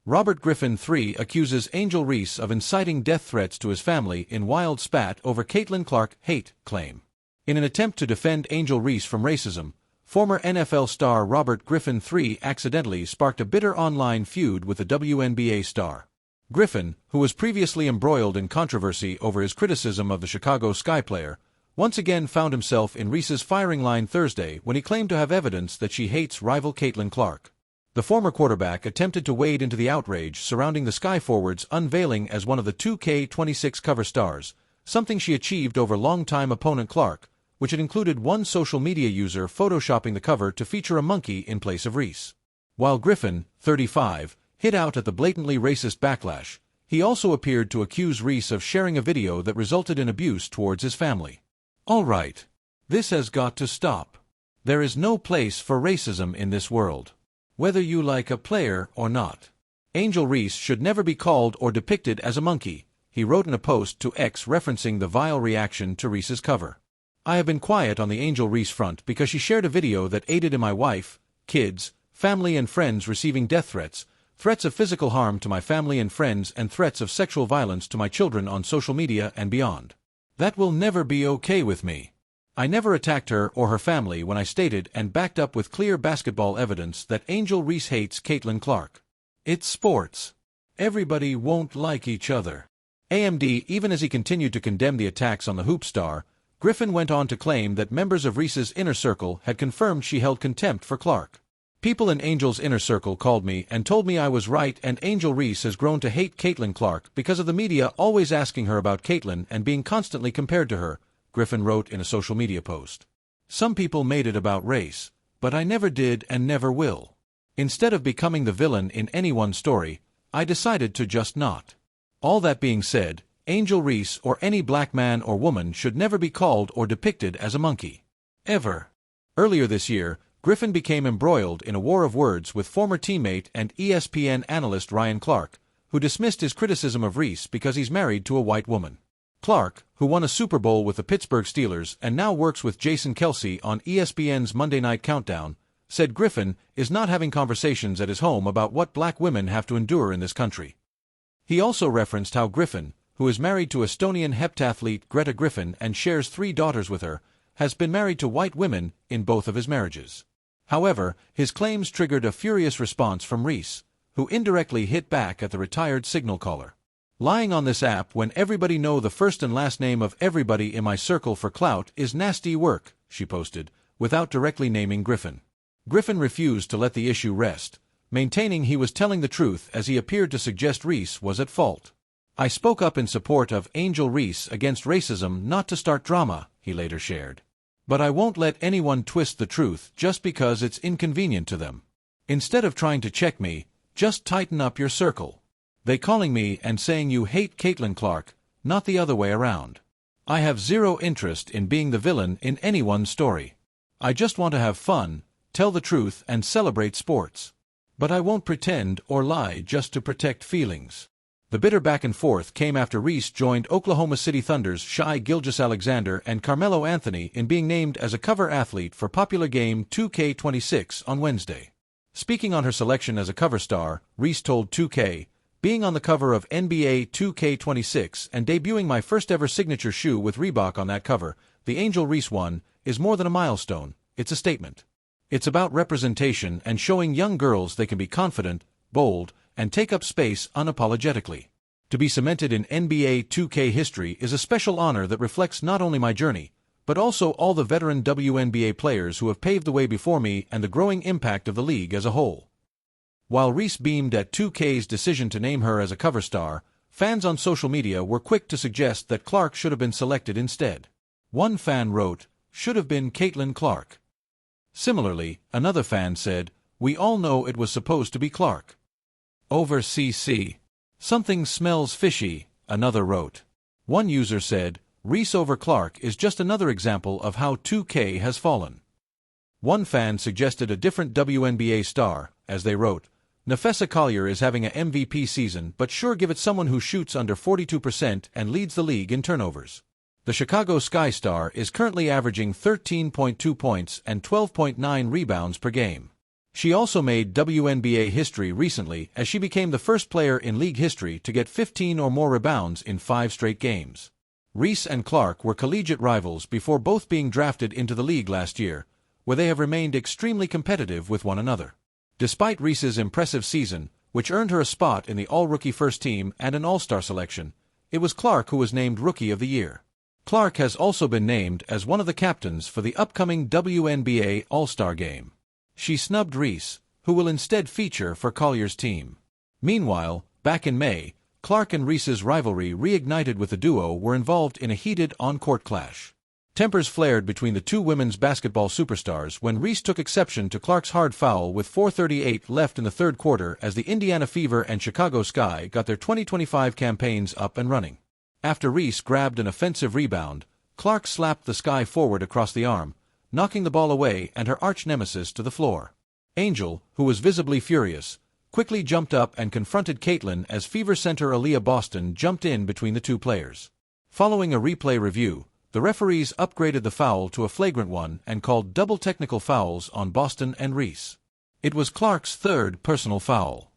Robert Griffin, 3, accuses Angel Reese of inciting death threats to his family in wild spat over Caitlin Clark hate claim. In an attempt to defend Angel Reese from racism, former NFL star Robert Griffin, 3, accidentally sparked a bitter online feud with the WNBA star. Griffin, who was previously embroiled in controversy over his criticism of the Chicago Sky player, once again found himself in Reese's firing line Thursday when he claimed to have evidence that she hates rival Caitlin Clark. The former quarterback attempted to wade into the outrage surrounding the Sky forward's unveiling as one of the 2K26 cover stars, something she achieved over longtime opponent Clark, which had included one social media user photoshopping the cover to feature a monkey in place of Reese. While Griffin, 35, hit out at the blatantly racist backlash, he also appeared to accuse Reese of sharing a video that resulted in abuse towards his family. "All right. This has got to stop. There is no place for racism in this world. Whether you like a player or not. Angel Reese should never be called or depicted as a monkey," he wrote in a post to X referencing the vile reaction to Reese's cover. "I have been quiet on the Angel Reese front because she shared a video that aided in my wife, kids, family and friends receiving death threats, threats of physical harm to my family and friends and threats of sexual violence to my children on social media and beyond. That will never be okay with me. I never attacked her or her family when I stated and backed up with clear basketball evidence that Angel Reese hates Caitlin Clark. It's sports. Everybody won't like each other." AMD. Even as he continued to condemn the attacks on the hoop star, Griffin went on to claim that members of Reese's inner circle had confirmed she held contempt for Clark. "People in Angel's inner circle called me and told me I was right, and Angel Reese has grown to hate Caitlin Clark because of the media always asking her about Caitlin and being constantly compared to her," Griffin wrote in a social media post. "Some people made it about race, but I never did and never will. Instead of becoming the villain in any one story, I decided to just not. All that being said, Angel Reese or any black man or woman should never be called or depicted as a monkey. Ever." Earlier this year, Griffin became embroiled in a war of words with former teammate and ESPN analyst Ryan Clark, who dismissed his criticism of Reese because he's married to a white woman. Clark, who won a Super Bowl with the Pittsburgh Steelers and now works with Jason Kelce on ESPN's Monday Night Countdown, said Griffin is not having conversations at his home about what black women have to endure in this country. He also referenced how Griffin, who is married to Estonian heptathlete Greta Griffin and shares 3 daughters with her, has been married to white women in both of his marriages. However, his claims triggered a furious response from Reese, who indirectly hit back at the retired signal caller. "Lying on this app when everybody know the first and last name of everybody in my circle for clout is nasty work," she posted, without directly naming Griffin. Griffin refused to let the issue rest, maintaining he was telling the truth as he appeared to suggest Reese was at fault. "I spoke up in support of Angel Reese against racism, not to start drama," he later shared. "But I won't let anyone twist the truth just because it's inconvenient to them. Instead of trying to check me, just tighten up your circle. They calling me and saying you hate Caitlin Clark, not the other way around. I have zero interest in being the villain in anyone's story. I just want to have fun, tell the truth and celebrate sports. But I won't pretend or lie just to protect feelings." The bitter back and forth came after Reese joined Oklahoma City Thunder's Shai Gilgeous-Alexander and Carmelo Anthony in being named as a cover athlete for popular game 2K26 on Wednesday. Speaking on her selection as a cover star, Reese told 2K, "Being on the cover of NBA 2K26 and debuting my first ever signature shoe with Reebok on that cover, the Angel Reese one, is more than a milestone, it's a statement. It's about representation and showing young girls they can be confident, bold, and take up space unapologetically. To be cemented in NBA 2K history is a special honor that reflects not only my journey, but also all the veteran WNBA players who have paved the way before me and the growing impact of the league as a whole." While Reese beamed at 2K's decision to name her as a cover star, fans on social media were quick to suggest that Clark should have been selected instead. One fan wrote, "Should have been Caitlin Clark." Similarly, another fan said, "We all know it was supposed to be Clark." Over CC. "Something smells fishy," another wrote. One user said, "Reese over Clark is just another example of how 2K has fallen." One fan suggested a different WNBA star, as they wrote, "Nafessa Collier is having a MVP season, but sure give it someone who shoots under 42% and leads the league in turnovers." The Chicago Sky star is currently averaging 13.2 points and 12.9 rebounds per game. She also made WNBA history recently as she became the first player in league history to get 15 or more rebounds in 5 straight games. Reese and Clark were collegiate rivals before both being drafted into the league last year, where they have remained extremely competitive with one another. Despite Reese's impressive season, which earned her a spot in the All-Rookie First Team and an All-Star selection, it was Clark who was named Rookie of the Year. Clark has also been named as one of the captains for the upcoming WNBA All-Star Game. She snubbed Reese, who will instead feature for Collier's team. Meanwhile, back in May, Clark and Reese's rivalry reignited with the duo were involved in a heated on-court clash. Tempers flared between the two women's basketball superstars when Reese took exception to Clark's hard foul with 4:38 left in the third quarter as the Indiana Fever and Chicago Sky got their 2025 campaigns up and running. After Reese grabbed an offensive rebound, Clark slapped the Sky forward across the arm, knocking the ball away and her arch-nemesis to the floor. Angel, who was visibly furious, quickly jumped up and confronted Caitlin as Fever center Aaliyah Boston jumped in between the two players. Following a replay review, the referees upgraded the foul to a flagrant one and called double technical fouls on Boston and Reese. It was Clark's third personal foul.